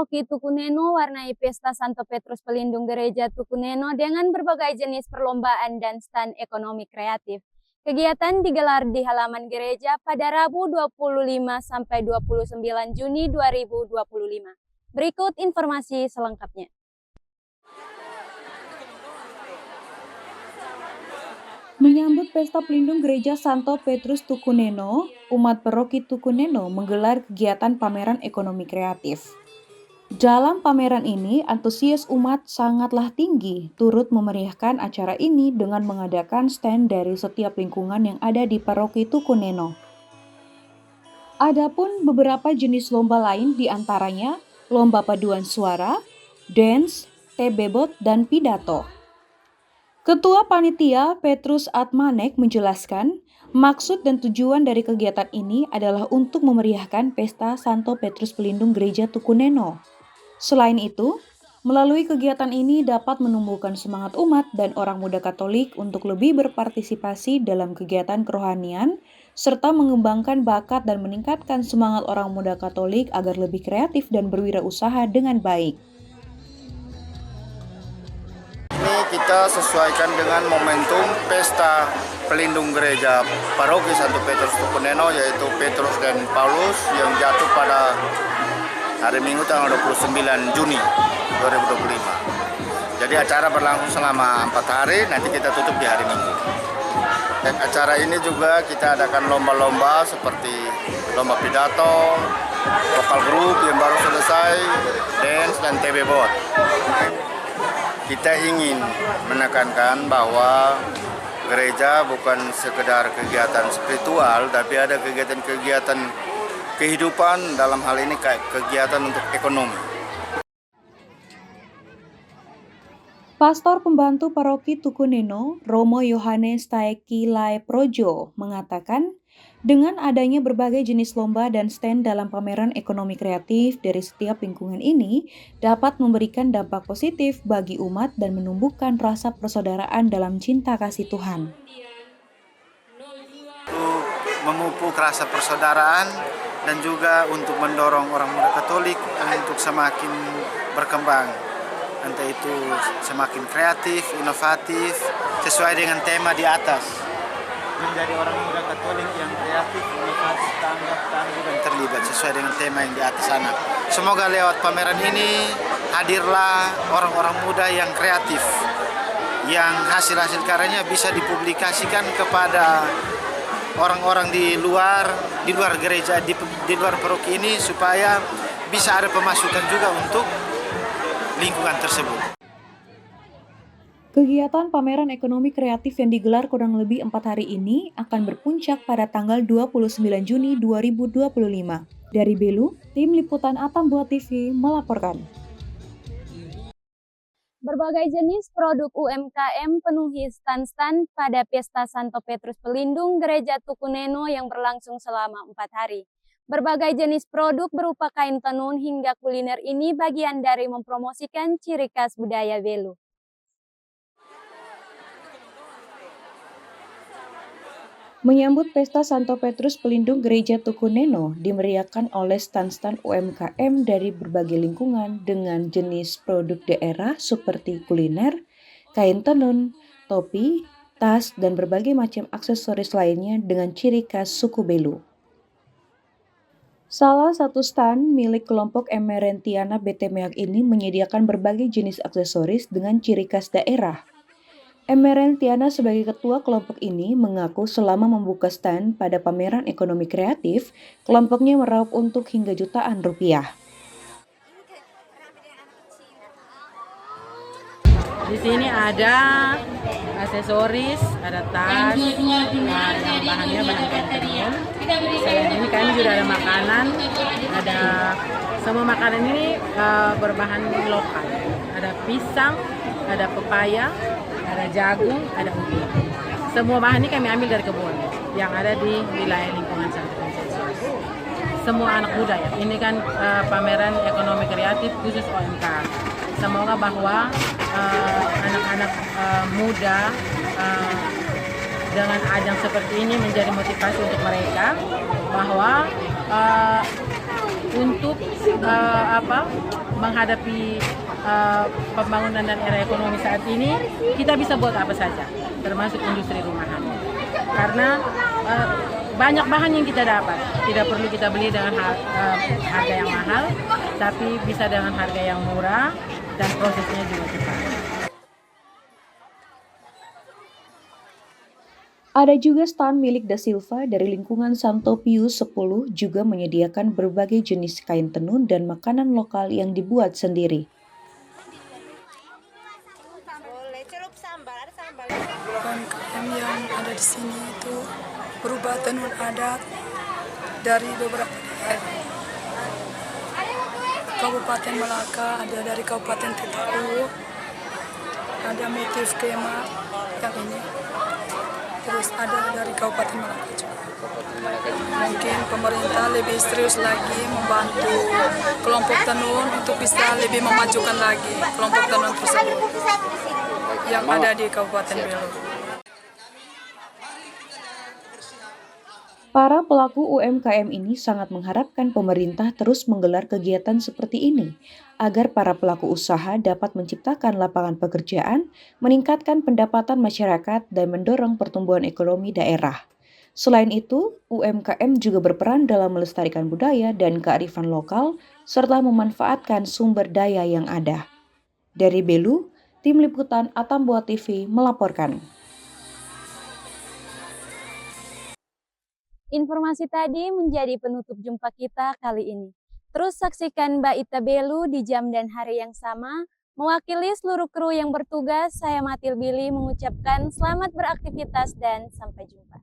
Paroki Tukuneno warnai Pesta Santo Petrus Pelindung Gereja Tukuneno dengan berbagai jenis perlombaan dan stand ekonomi kreatif. Kegiatan digelar di halaman gereja pada Rabu 25 sampai 29 Juni 2025. Berikut informasi selengkapnya. Menyambut Pesta Pelindung Gereja Santo Petrus Tukuneno, umat Paroki Tukuneno menggelar kegiatan pameran ekonomi kreatif. Dalam pameran ini, antusias umat sangatlah tinggi, turut memeriahkan acara ini dengan mengadakan stand dari setiap lingkungan yang ada di Paroki Tukuneno. Adapun beberapa jenis lomba lain diantaranya lomba paduan suara, dance, tebebot, dan pidato. Ketua Panitia Petrus Atmanek menjelaskan, maksud dan tujuan dari kegiatan ini adalah untuk memeriahkan Pesta Santo Petrus Pelindung Gereja Tukuneno. Selain itu, melalui kegiatan ini dapat menumbuhkan semangat umat dan orang muda Katolik untuk lebih berpartisipasi dalam kegiatan kerohanian, serta mengembangkan bakat dan meningkatkan semangat orang muda Katolik agar lebih kreatif dan berwirausaha dengan baik. Ini kita sesuaikan dengan momentum Pesta Pelindung Gereja Paroki Santo Petrus Tukuneno, yaitu Petrus dan Paulus yang jatuh pada hari Minggu tanggal 29 Juni 2025. Jadi acara berlangsung selama 4 hari, nanti kita tutup di hari Minggu. Dan acara ini juga kita adakan lomba-lomba seperti lomba pidato, vokal grup yang baru selesai, dance, dan tebebot. Kita ingin menekankan bahwa gereja bukan sekedar kegiatan spiritual, tapi ada kegiatan-kegiatan kehidupan, dalam hal ini kegiatan untuk ekonomi. Pastor Pembantu Paroki Tukuneno, Romo Yohanes Taeki Lae Projo, mengatakan, dengan adanya berbagai jenis lomba dan stand dalam pameran ekonomi kreatif dari setiap lingkungan ini dapat memberikan dampak positif bagi umat dan menumbuhkan rasa persaudaraan dalam cinta kasih Tuhan. Untuk memupuk rasa persaudaraan dan juga untuk mendorong orang muda Katolik untuk semakin berkembang, entah itu semakin kreatif, inovatif, sesuai dengan tema di atas. Menjadi orang muda Katolik yang kreatif, inovatif, tanggap, tangguh, dan terlibat sesuai dengan tema yang di atas sana. Semoga lewat pameran ini hadirlah orang-orang muda yang kreatif, yang hasil-hasil karyanya bisa dipublikasikan kepada orang-orang di luar gereja, di luar paroki ini, supaya bisa ada pemasukan juga untuk lingkungan tersebut. Kegiatan pameran ekonomi kreatif yang digelar kurang lebih 4 hari ini akan berpuncak pada tanggal 29 Juni 2025. Dari Belu, Tim Liputan Atambua TV melaporkan. Berbagai jenis produk UMKM penuhi stand-stand pada Pesta Santo Petrus Pelindung Gereja Tukuneno yang berlangsung selama 4 hari. Berbagai jenis produk berupa kain tenun hingga kuliner ini bagian dari mempromosikan ciri khas budaya Belu. Menyambut Pesta Santo Petrus Pelindung Gereja Tukuneno dimeriahkan oleh stand-stand UMKM dari berbagai lingkungan dengan jenis produk daerah seperti kuliner, kain tenun, topi, tas, dan berbagai macam aksesoris lainnya dengan ciri khas suku Belu. Salah satu stand milik kelompok Emerentiana Betemeak ini menyediakan berbagai jenis aksesoris dengan ciri khas daerah. Emerentiana sebagai ketua kelompok ini mengaku selama membuka stand pada pameran ekonomi kreatif, kelompoknya meraup untung hingga jutaan rupiah. Di sini ada aksesoris, ada tas, yang bahannya bahan kain tenun. Selain ini kami juga ada makanan, ada semua makanan ini berbahan lokal. Ada pisang, ada pepaya, ada jagung, ada ubi. Semua bahan ini kami ambil dari kebun yang ada di wilayah lingkungan Santo Petrus. Semua anak muda ya. Ini kan pameran ekonomi kreatif khusus OMK. Semoga bahwa anak-anak muda dengan ajang seperti ini menjadi motivasi untuk mereka bahwa untuk menghadapi pembangunan dan era ekonomi saat ini, kita bisa buat apa saja, termasuk industri rumahan. Karena banyak bahan yang kita dapat, tidak perlu kita beli dengan harga yang mahal, tapi bisa dengan harga yang murah dan prosesnya juga cepat. Ada juga stand milik Da Silva dari lingkungan Santo Pius X juga menyediakan berbagai jenis kain tenun dan makanan lokal yang dibuat sendiri. UMKM yang ada di sini itu berupa tenun adat dari beberapa daerah. Kabupaten Malaka, ada dari Kabupaten Tetau, ada motif kema yang ini. Terus ada dari Kabupaten Malaka juga. Mungkin pemerintah lebih serius lagi membantu kelompok tenun untuk bisa lebih memajukan lagi kelompok tenun tersebut yang ada di Kabupaten Belu. Para pelaku UMKM ini sangat mengharapkan pemerintah terus menggelar kegiatan seperti ini agar para pelaku usaha dapat menciptakan lapangan pekerjaan, meningkatkan pendapatan masyarakat, dan mendorong pertumbuhan ekonomi daerah. Selain itu, UMKM juga berperan dalam melestarikan budaya dan kearifan lokal, serta memanfaatkan sumber daya yang ada. Dari Belu, Tim Liputan Atambua TV melaporkan. Informasi tadi menjadi penutup jumpa kita kali ini. Terus saksikan Mbak Ita Belu di jam dan hari yang sama. Mewakili seluruh kru yang bertugas, saya Matil Billy mengucapkan selamat beraktivitas dan sampai jumpa.